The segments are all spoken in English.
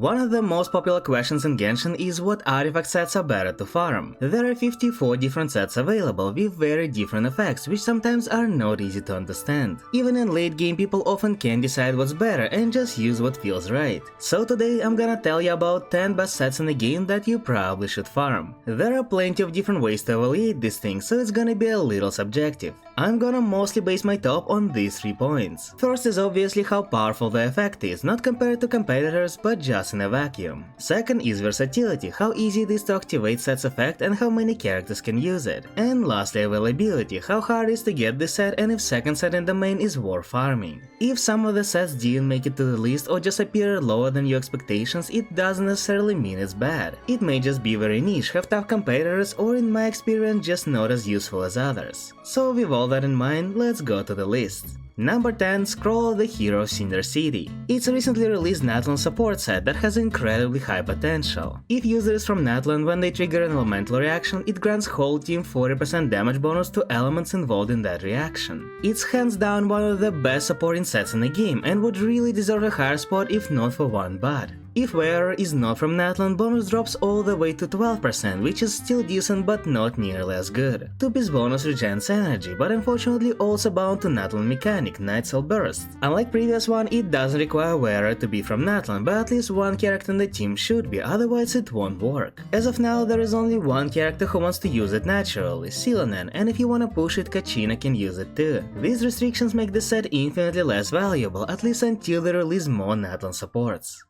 One of the most popular questions in Genshin is what artifact sets are better to farm. There are 54 different sets available with very different effects, which sometimes are not easy to understand. Even in late game, people often can't decide what's better and just use what feels right. So today I'm gonna tell you about 10 best sets in the game that you probably should farm. There are plenty of different ways to evaluate these things, so it's gonna be a little subjective. I'm gonna mostly base my top on these 3 points. First is obviously how powerful the effect is, not compared to competitors, but just in a vacuum. Second is versatility, how easy it is to activate set's effect and how many characters can use it. And lastly, availability, how hard it is to get this set and if second set in the main is worth farming. If some of the sets didn't make it to the list or just appeared lower than your expectations, it doesn't necessarily mean it's bad. It may just be very niche, have tough competitors, or in my experience just not as useful as others. So with all that in mind, let's go to the list. Number 10. Scroll of the Hero of Cinder City. It's a recently released Natlan support set that has incredibly high potential. If users from Natlan, when they trigger an elemental reaction, it grants whole team 40% damage bonus to elements involved in that reaction. It's hands down one of the best supporting sets in the game and would really deserve a higher spot if not for one bug. If wearer is not from Natlan, bonus drops all the way to 12%, which is still decent but not nearly as good. 2-piece bonus regens energy, but unfortunately also bound to Natlan mechanic, Night Cell Burst. Unlike previous one, it doesn't require wearer to be from Natlan, but at least one character in the team should be, otherwise it won't work. As of now, there is only one character who wants to use it naturally, Silanen, and if you wanna push it, Kachina can use it too. These restrictions make the set infinitely less valuable, at least until they release more Natlan supports.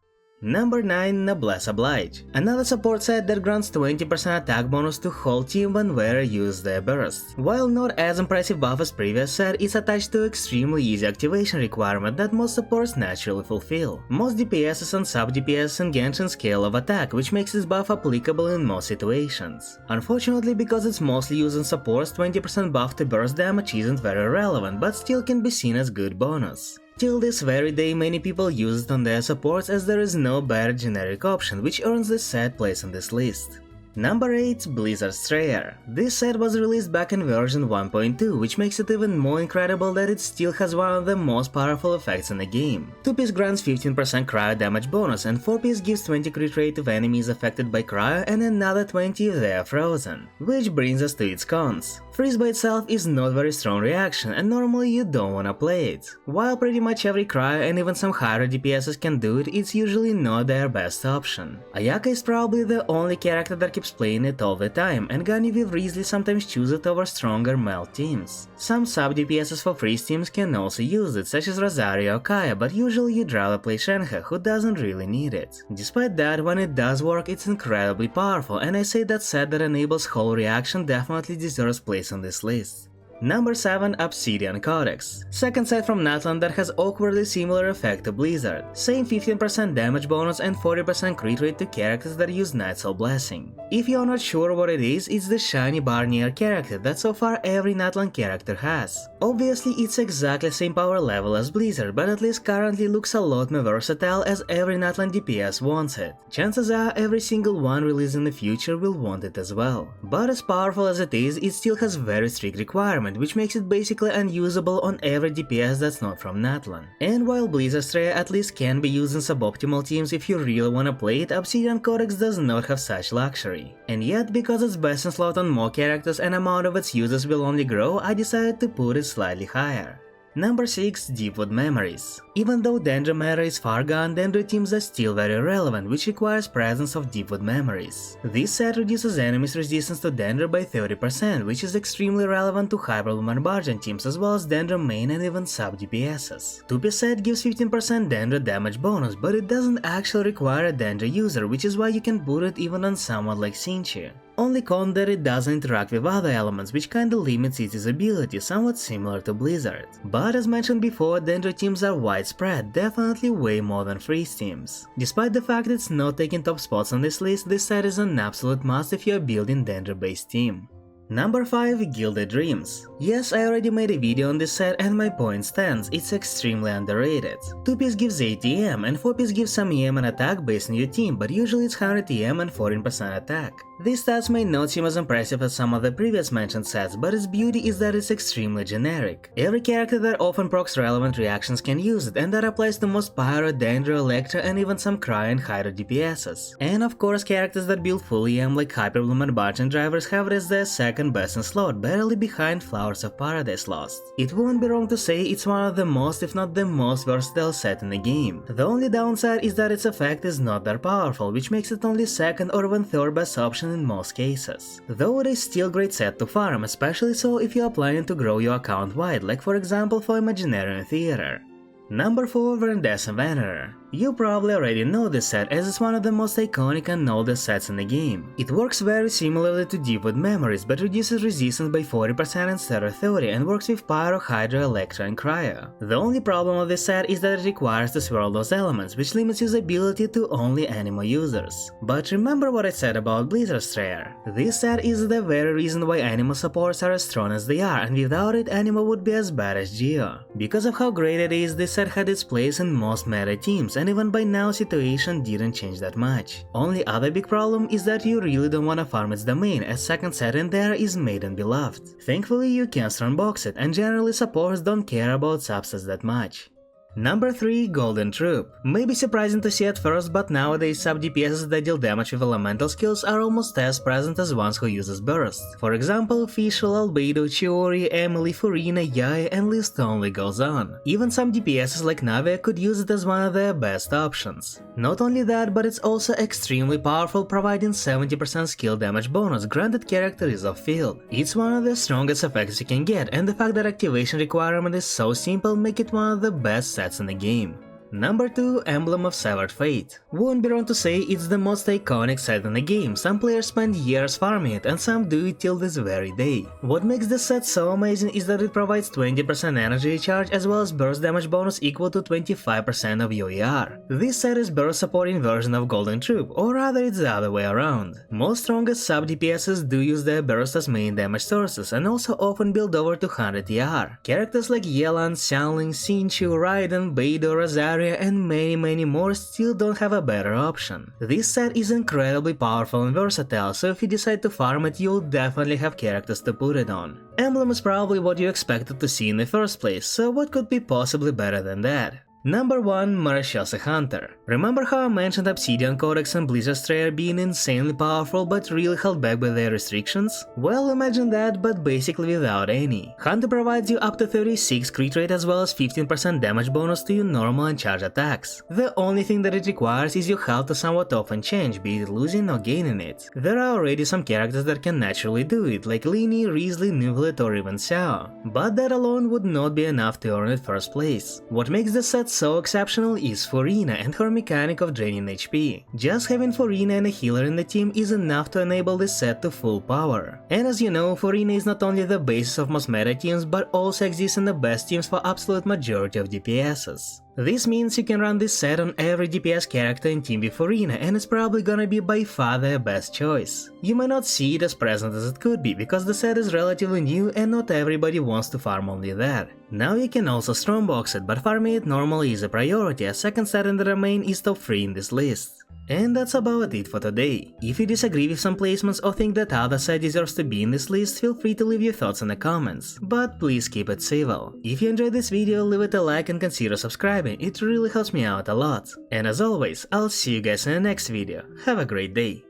Number 9. Noblesse Oblige. Another support set that grants 20% attack bonus to whole team when wearer uses their burst. While not as impressive buff as previous set, it's attached to extremely easy activation requirement that most supports naturally fulfill. Most DPSs and sub-DPSs in Genshin scale of attack, which makes this buff applicable in most situations. Unfortunately, because it's mostly used in supports, 20% buff to burst damage isn't very relevant, but still can be seen as good bonus. Till this very day, many people use it on their supports as there is no better generic option, which earns the set place on this list. Number 8. Blizzard Strayer. This set was released back in version 1.2, which makes it even more incredible that it still has one of the most powerful effects in the game. 2-piece grants 15% cryo damage bonus, and 4-piece gives 20 crit rate of enemies affected by cryo and another 20 if they are frozen. Which brings us to its cons. Freeze by itself is not very strong reaction and normally you don't wanna play it. While pretty much every cryo and even some higher DPSs can do it, it's usually not their best option. Ayaka is probably the only character that keeps playing it all the time, and Gani with Rees sometimes choose it over stronger melt teams. Some sub DPSs for freeze teams can also use it, such as Rosario or Kaya, but usually you'd rather play Shenhe, who doesn't really need it. Despite that, when it does work, it's incredibly powerful, and I say that set that enables whole reaction definitely deserves place on this list. Number 7. Obsidian Codex. Second set from Natlan that has awkwardly similar effect to Blizzard. Same 15% damage bonus and 40% crit rate to characters that use Night Soul Blessing. If you're not sure what it is, it's the shiny Barnier character that so far every Natlan character has. Obviously it's exactly the same power level as Blizzard, but at least currently looks a lot more versatile as every Natlan DPS wants it. Chances are every single one released in the future will want it as well. But as powerful as it still has very strict requirements, which makes it basically unusable on every DPS that's not from Natlan. And while Blizzard Strayer at least can be used in suboptimal teams if you really wanna play it, Obsidian Codex does not have such luxury. And yet, because it's best in slot on more characters and amount of its users will only grow, I decided to put it slightly higher. Number 6. Deepwood Memories. Even though Danger Meta is far gone, Danger teams are still very relevant, which requires presence of Deepwood Memories. This set reduces enemies' resistance to Danger by 30%, which is extremely relevant to high-problem Arbarjan teams as well as Danger main and even sub-DPSs. 2-piece set gives 15% Danger damage bonus, but it doesn't actually require a Danger user, which is why you can boot it even on someone like Sinchi. Only con that it doesn't interact with other elements, which kinda limits its ability, somewhat similar to Blizzard. But as mentioned before, Danger teams are widespread, definitely way more than freeze teams. Despite the fact it's not taking top spots on this list, this set is an absolute must if you're building Danger based team. Number 5. Gilded Dreams. Yes, I already made a video on this set and my point stands, it's extremely underrated. 2-piece gives 80 EM and 4-piece gives some EM and attack based on your team, but usually it's 100 EM and 14% attack. These stats may not seem as impressive as some of the previous mentioned sets, but its beauty is that it's extremely generic. Every character that often procs relevant reactions can use it, and that applies to most Pyro, Dendro, Electra, and even some Cryo and Hydro DPSs. And of course, characters that build full EM like Hyperbloom and Barton Drivers have it as their second best in slot, barely behind Flowers of Paradise Lost. It wouldn't be wrong to say it's one of the most, if not the most versatile set in the game. The only downside is that its effect is not that powerful, which makes it only second or even third best option in most cases. Though it is still a great set to farm, especially so if you are planning to grow your account wide, like for example for Imaginarium Theater. Number 4. Verandescent Venerer. You probably already know this set as it's one of the most iconic and oldest sets in the game. It works very similarly to Deepwood Memories, but reduces resistance by 40% instead of 30% and works with Pyro, Hydro, Electra and Cryo. The only problem of this set is that it requires to swirl those elements, which limits usability to only Anemo users. But remember what I said about Blizzard Strayer. This set is the very reason why Anemo supports are as strong as they are, and without it Anemo would be as bad as Geo. Because of how great it is, this set had its place in most meta teams, and even by now situation didn't change that much. Only other big problem is that you really don't wanna farm its domain, as second set in there is Maiden Beloved. Thankfully you can strongbox it, and generally supports don't care about subsets that much. Number 3. Golden Troop. May be surprising to see at first, but nowadays sub DPSs that deal damage with elemental skills are almost as present as ones who uses burst. For example, Fischl, Albedo, Chiori, Emily, Furina, Yae, and list only goes on. Even some DPSs like Navia could use it as one of their best options. Not only that, but it's also extremely powerful, providing 70% skill damage bonus granted character is off field. It's one of the strongest effects you can get, and the fact that activation requirement is so simple make it one of the best sets in the game. Number 2. Emblem of Severed Fate. Won't be wrong to say it's the most iconic set in the game. Some players spend years farming it and some do it till this very day. What makes this set so amazing is that it provides 20% energy recharge as well as burst damage bonus equal to 25% of your ER. This set is burst supporting version of Golden Troop, or rather it's the other way around. Most strongest sub DPSs do use their burst as main damage sources and also often build over 200 ER. Characters like Yelan, Xiangling, Xingqiu, Raiden, Beidou, Rosario and many more still don't have a better option. This set is incredibly powerful and versatile, so if you decide to farm it, you'll definitely have characters to put it on. Emblem is probably what you expected to see in the first place, so what could be possibly better than that? Number 1. Marela Hunter. Remember how I mentioned Obsidian Codex and Blizzard Strayer being insanely powerful but really held back by their restrictions? Well, imagine that, but basically without any. Hunter provides you up to 36 crit rate as well as 15% damage bonus to your normal and charge attacks. The only thing that it requires is your health to somewhat often change, be it losing or gaining it. There are already some characters that can naturally do it, like Lini, Risley, Nuvlet or even Xiao. But that alone would not be enough to earn it first place. What makes the set so exceptional is Furina and her mechanic of draining HP. Just having Furina and a healer in the team is enough to enable this set to full power. And as you know, Furina is not only the basis of most meta teams but also exists in the best teams for absolute majority of DPSs. This means you can run this set on every DPS character in team with Furina, and it's probably gonna be by far their best choice. You may not see it as present as it could be, because the set is relatively new and not everybody wants to farm only that. Now you can also strongbox it, but farming it normally is a priority, as second set in the domain is top 3 in this list. And that's about it for today. If you disagree with some placements or think that other set deserves to be in this list, feel free to leave your thoughts in the comments, but please keep it civil. If you enjoyed this video, leave it a like and consider subscribing, it really helps me out a lot. And as always, I'll see you guys in the next video. Have a great day.